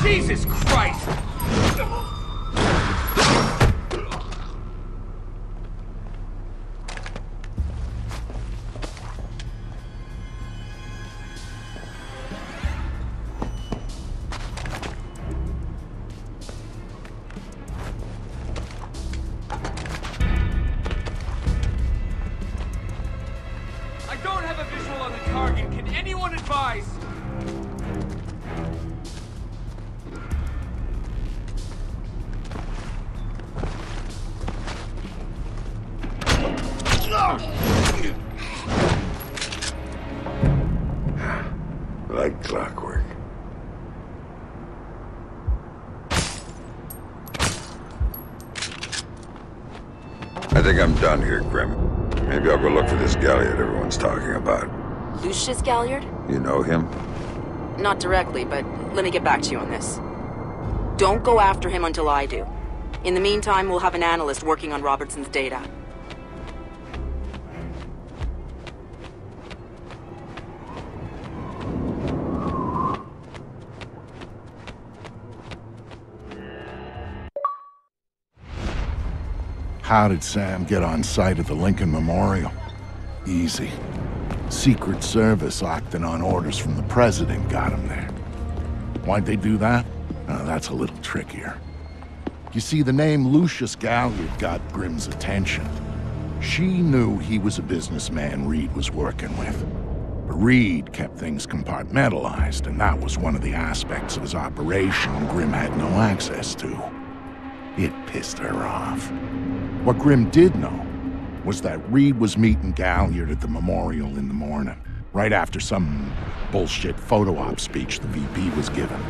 Jesus Christ! I don't have a visual on the target. Can anyone advise? Like clockwork. I think I'm done here, Grim. Maybe I'll go look for this Galliard everyone's talking about. Lucius Galliard? You know him? Not directly, but let me get back to you on this. Don't go after him until I do. In the meantime, we'll have an analyst working on Robertson's data. How did Sam get on site at the Lincoln Memorial? Easy. Secret Service acting on orders from the President got him there. Why'd they do that? That's a little trickier. You see, the name Lucius Galliard got Grim's attention. She knew he was a businessman Reed was working with. But Reed kept things compartmentalized, and that was one of the aspects of his operation Grim had no access to. It pissed her off. What Grim did know was that Reed was meeting Galliard at the memorial in the morning, right after some bullshit photo op speech the VP was giving.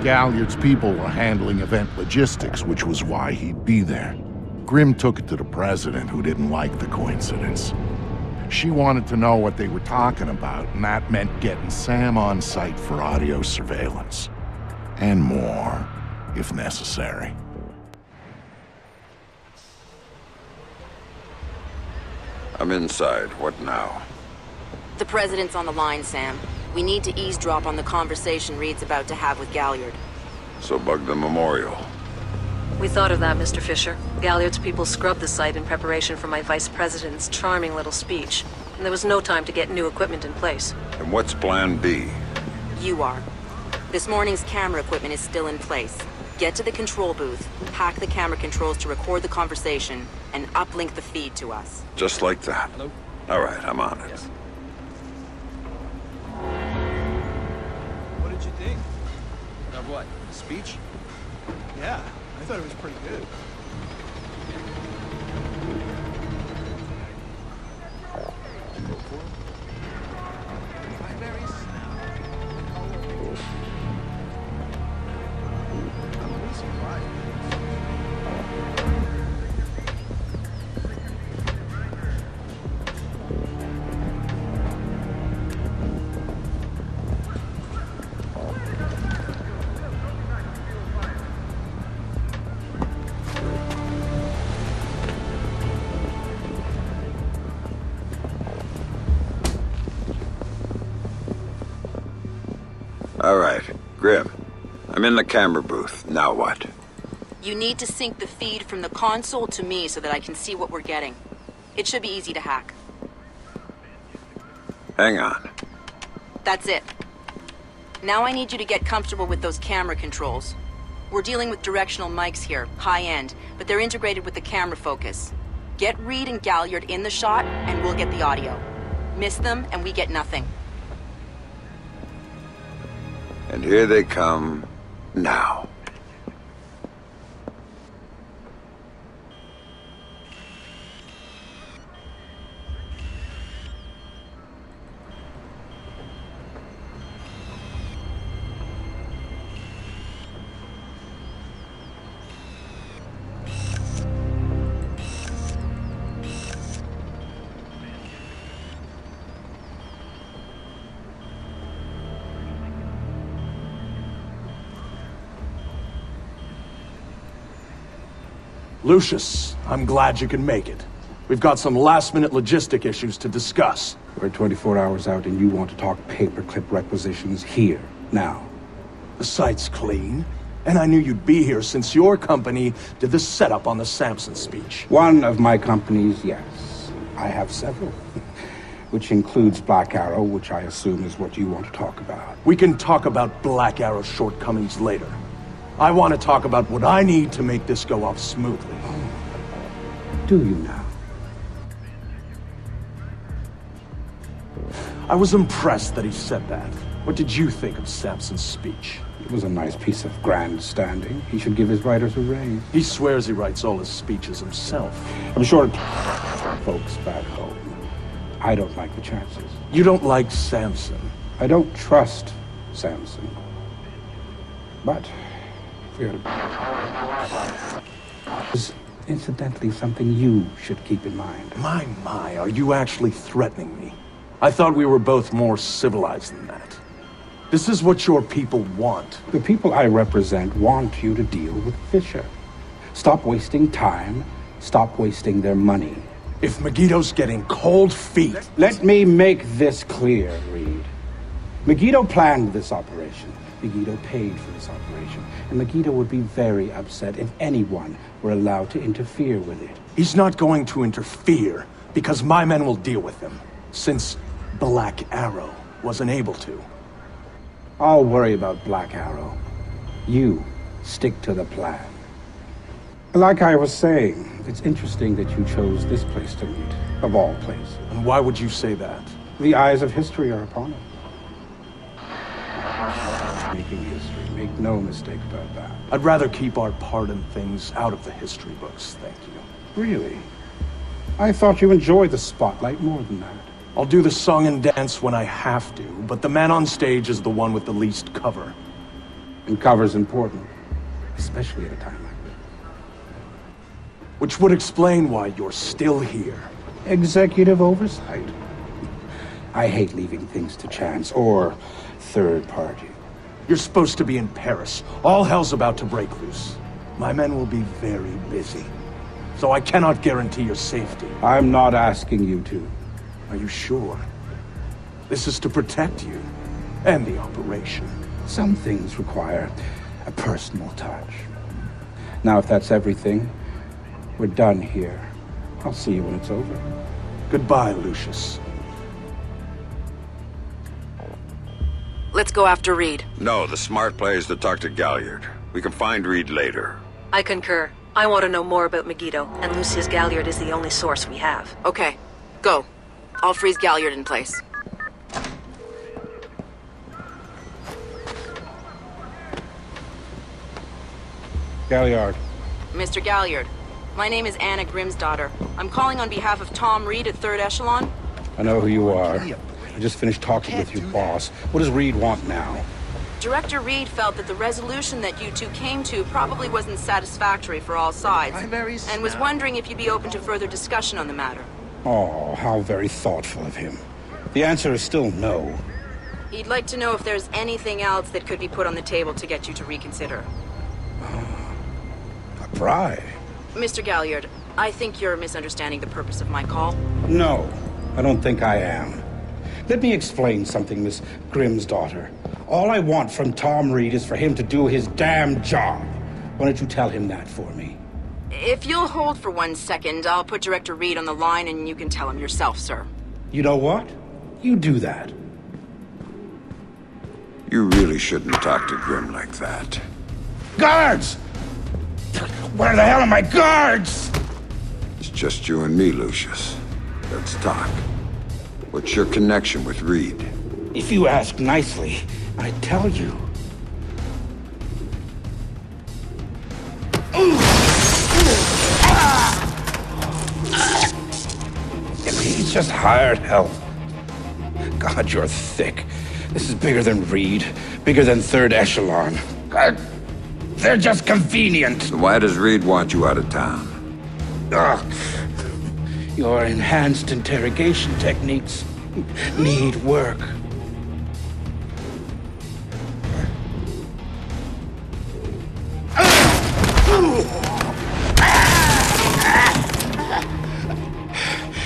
Galliard's people were handling event logistics, which was why he'd be there. Grim took it to the President, who didn't like the coincidence. She wanted to know what they were talking about, and that meant getting Sam on site for audio surveillance. And more, if necessary. I'm inside. What now? The President's on the line, Sam. We need to eavesdrop on the conversation Reed's about to have with Galliard. So bug the memorial. We thought of that, Mr. Fisher. Galliard's people scrubbed the site in preparation for my Vice President's charming little speech. And there was no time to get new equipment in place. And what's plan B? You are. This morning's camera equipment is still in place. Get to the control booth, hack the camera controls to record the conversation, and uplink the feed to us. Just like that. Hello? All right, I'm on it. Yes. What did you think? Of what? The speech? Yeah, I thought it was pretty good. All right, Grim. I'm in the camera booth. Now what? You need to sync the feed from the console to me so that I can see what we're getting. It should be easy to hack. Hang on. That's it. Now I need you to get comfortable with those camera controls. We're dealing with directional mics here, high-end, but they're integrated with the camera focus. Get Reed and Galliard in the shot, and we'll get the audio. Miss them, and we get nothing. And here they come now. Lucius, I'm glad you can make it. We've got some last-minute logistic issues to discuss. We're 24 hours out and you want to talk paperclip requisitions here, now. The site's clean, and I knew you'd be here since your company did the setup on the Samson speech. One of my companies, yes. I have several. Which includes Black Arrow, which I assume is what you want to talk about. We can talk about Black Arrow's shortcomings later. I want to talk about what I need to make this go off smoothly. Do you now? I was impressed that he said that. What did you think of Samson's speech? It was a nice piece of grandstanding. He should give his writers a raise. He swears he writes all his speeches himself. I'm sure folks back home. I don't like the chances. You don't like Samson? I don't trust Samson. But we ought to... is incidentally something you should keep in mind. My, are you actually threatening me? I thought we were both more civilized than that. This is what your people want. The people I represent want you to deal with Fisher. Stop wasting time. Stop wasting their money. If Megiddo's getting cold feet... Let me make this clear, Reed. Megiddo planned this operation. Megiddo paid for this operation. And Megiddo would be very upset if anyone were allowed to interfere with it. He's not going to interfere because my men will deal with him, since Black Arrow wasn't able to. I'll worry about Black Arrow. You stick to the plan. Like I was saying, it's interesting that you chose this place to meet, of all places. And why would you say that? The eyes of history are upon it. Making history, make no mistake about that. I'd rather keep our part in things out of the history books, thank you. Really? I thought you enjoyed the spotlight more than that. I'll do the song and dance when I have to, but the man on stage is the one with the least cover. And cover's important, especially at a time like this. Which would explain why you're still here. Executive oversight. I hate leaving things to chance or third party. You're supposed to be in Paris. All hell's about to break loose. My men will be very busy, so I cannot guarantee your safety. I'm not asking you to. Are you sure? This is to protect you and the operation. Some things require a personal touch. Now, if that's everything, we're done here. I'll see you when it's over. Goodbye, Lucius. Let's go after Reed. No, the smart play is to talk to Galliard. We can find Reed later. I concur. I want to know more about Megiddo, and Lucius Galliard is the only source we have. Okay, go. I'll freeze Galliard in place. Galliard. Mr. Galliard, my name is Anna Grimsdottir. I'm calling on behalf of Tom Reed at 3rd Echelon. I know who you are. I just finished talking with your boss. What does Reed want now? Director Reed felt that the resolution that you two came to probably wasn't satisfactory for all sides, and was wondering if you'd be open to further discussion on the matter. Oh, how very thoughtful of him. The answer is still no. He'd like to know if there's anything else that could be put on the table to get you to reconsider. A bribe? Mr. Galliard, I think you're misunderstanding the purpose of my call. No, I don't think I am. Let me explain something, Miss Grimsdottir. All I want from Tom Reed is for him to do his damn job. Why don't you tell him that for me? If you'll hold for 1 second, I'll put Director Reed on the line and you can tell him yourself, sir. You know what? You do that. You really shouldn't talk to Grim like that. Guards! Where the hell are my guards? It's just you and me, Lucius. Let's talk. What's your connection with Reed? If you ask nicely, I'd tell you. He's just hired help. God, you're thick. This is bigger than Reed, bigger than 3rd Echelon. God, they're just convenient. So why does Reed want you out of town? Your enhanced interrogation techniques need work.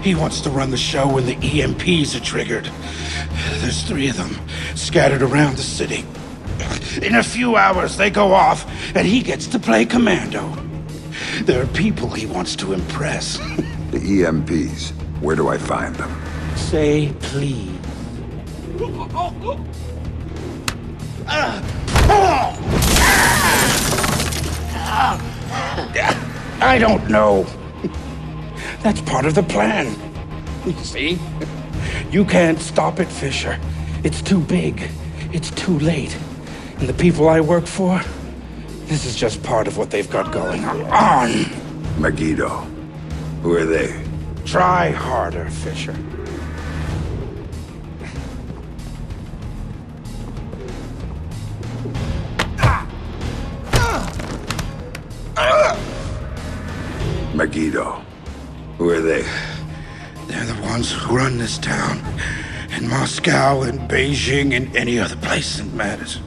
He wants to run the show when the EMPs are triggered. There's 3 of them scattered around the city. In a few hours, they go off, and he gets to play commando. There are people he wants to impress. The EMPs. Where do I find them? Say please. I don't know. That's part of the plan. You see? You can't stop it, Fisher. It's too big. It's too late. And the people I work for, this is just part of what they've got going on. Megiddo. Who are they? Try harder, Fisher. Megiddo. Who are they? They're the ones who run this town. In Moscow and Beijing and any other place that matters.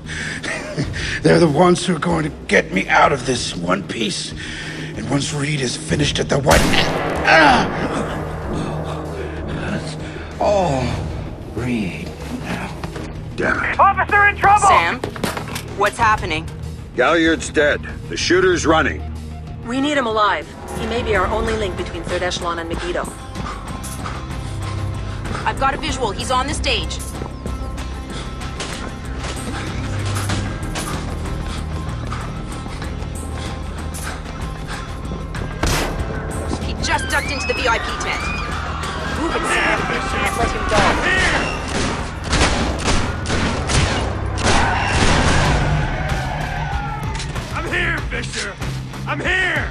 They're the ones who are going to get me out of this one piece. And once Reed is finished at the White... That's all Reed now. Damn it. Officer in trouble! Sam? What's happening? Galliard's dead. The shooter's running. We need him alive. He may be our only link between Third Echelon and Megiddo. I've got a visual. He's on the stage. He just ducked into the VIP tent. Move it, Sam. We can't let him go. I'm here, Fisher! I'm here!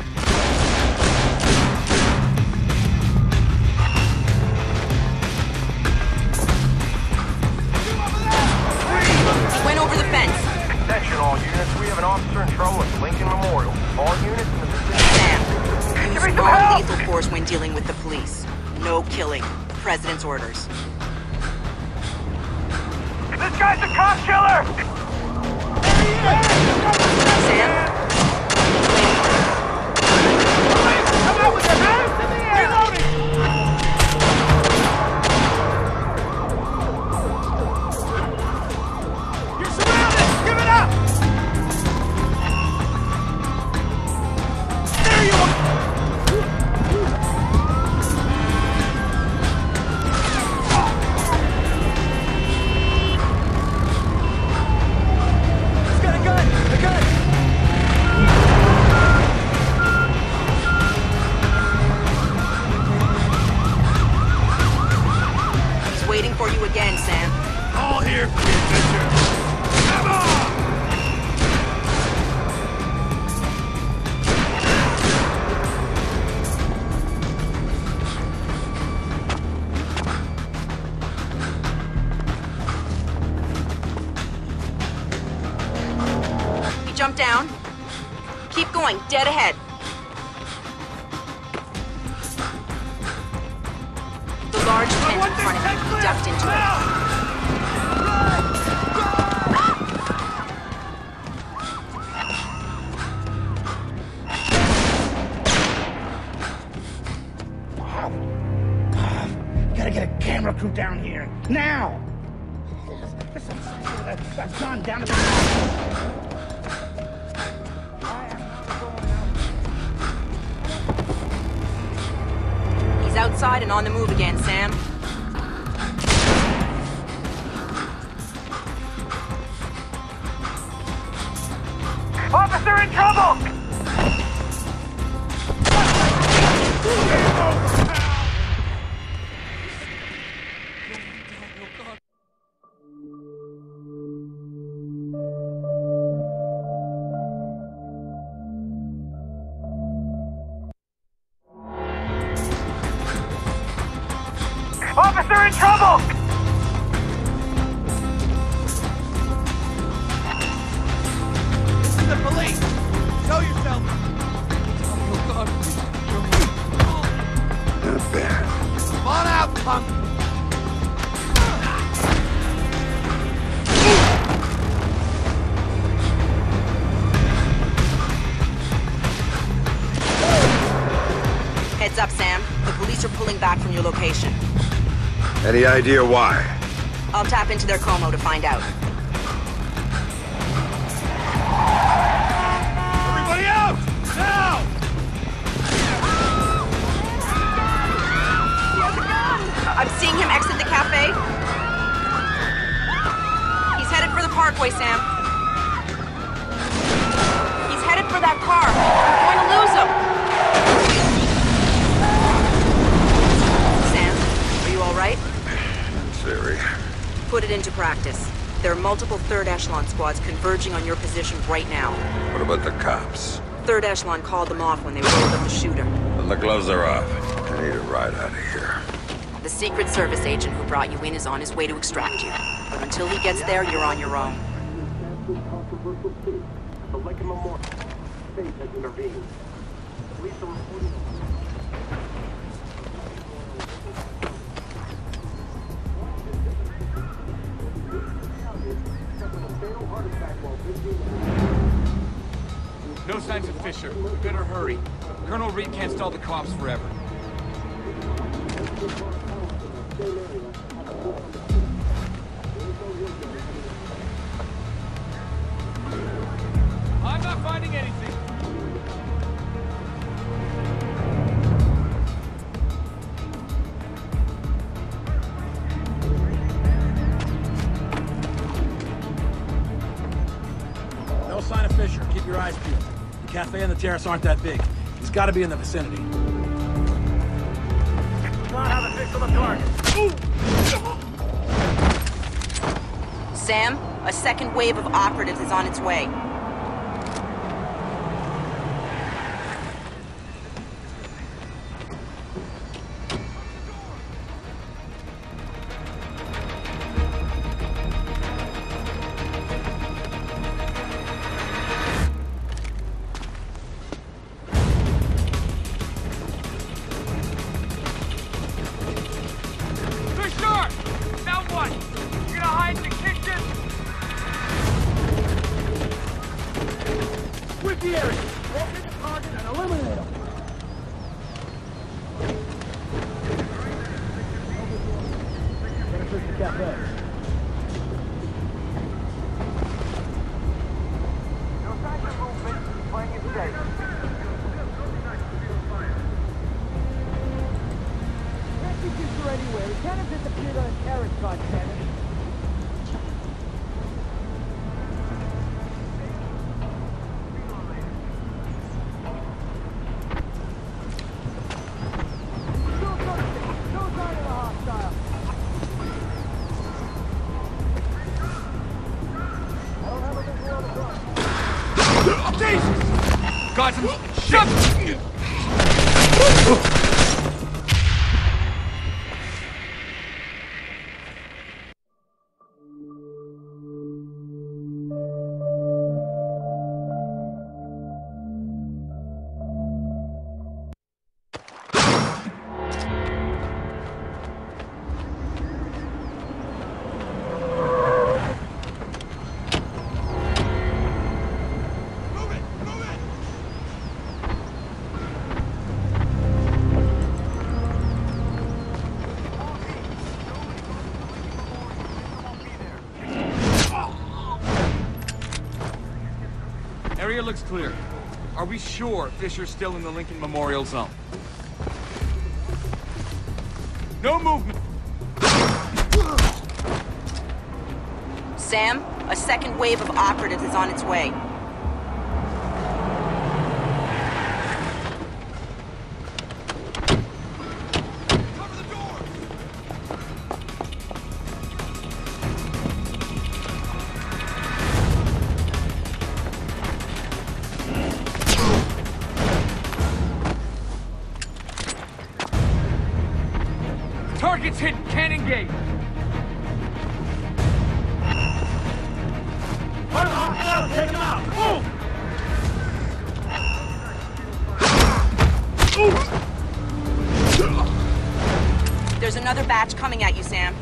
Went over the fence. Attention all units, we have an officer in trouble at Lincoln Memorial. All units in the vicinity. Sam, use non-lethal force when dealing with the police. No killing. President's orders. This guy's a cop killer! Sam? Come out with your hands in the air! Reloading! You're surrounded! Give it up! There you are! He's got a gun! A gun! He's waiting for you again, Sam. All here for you, Fisher! Come on! He jumped down. Keep going, dead ahead. The large tent in front of you, he ducked into it. Gotta get a camera crew down here. Now! That's gone down to the... He's outside and on the move again, Sam. Officer in trouble! Officer in trouble! This is the police! Show yourself! Oh, God. Not bad. Come on out, punk! Heads up, Sam. The police are pulling back from your location. Any idea why? I'll tap into their Como to find out. multiple third echelon squads converging on your position right now. What about the cops? Third echelon called them off when they rolled up the shooter. Then the gloves are off. I need a ride out of here. The Secret Service agent who brought you in is on his way to extract you. But until he gets there, you're on your own. The Lincoln Memorial State has intervened. Police are reporting. No signs of Fisher. We better hurry. Colonel Reed can't stall the cops forever. I'm not finding anything. No sign of Fisher. Keep your eyes peeled. The cafe and the terrace aren't that big. He's got to be in the vicinity. Not have a fix on the target. Sam, a second wave of operatives is on its way. Fisher! Now what? You gonna hide in the kitchen? With the area! Locate the target and eliminate him! Better search the cafe. No signs of movement. Playing it safe. Messages are anywhere. It can't have disappeared on a terrace, goddammit. Got some shit! Area looks clear. Are we sure Fisher's still in the Lincoln Memorial Zone? No movement! Sam, a second wave of operatives is on its way. Cover the door! Target's hit! Can't engage! Take him out! There's another batch coming at you, Sam.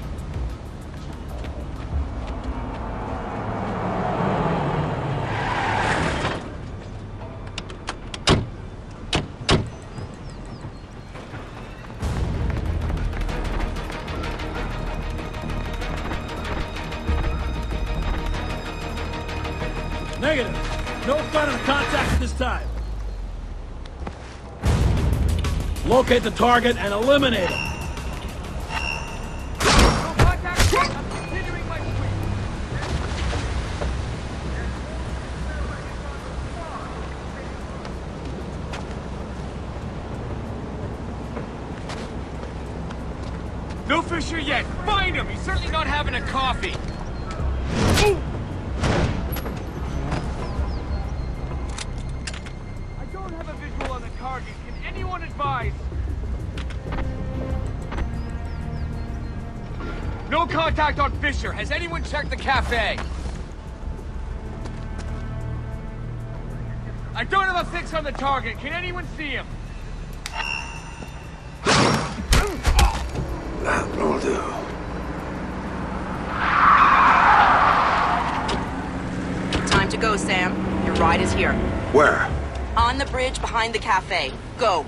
Negative. No sign of contact at this time. Locate the target and eliminate him. No contact! I'm continuing my sweep! No Fisher yet! Find him! He's certainly not having a coffee! Ooh. No contact on Fisher. Has anyone checked the cafe? I don't have a fix on the target. Can anyone see him? That will do. Time to go, Sam. Your ride is here. Where? On the bridge behind the cafe. Go.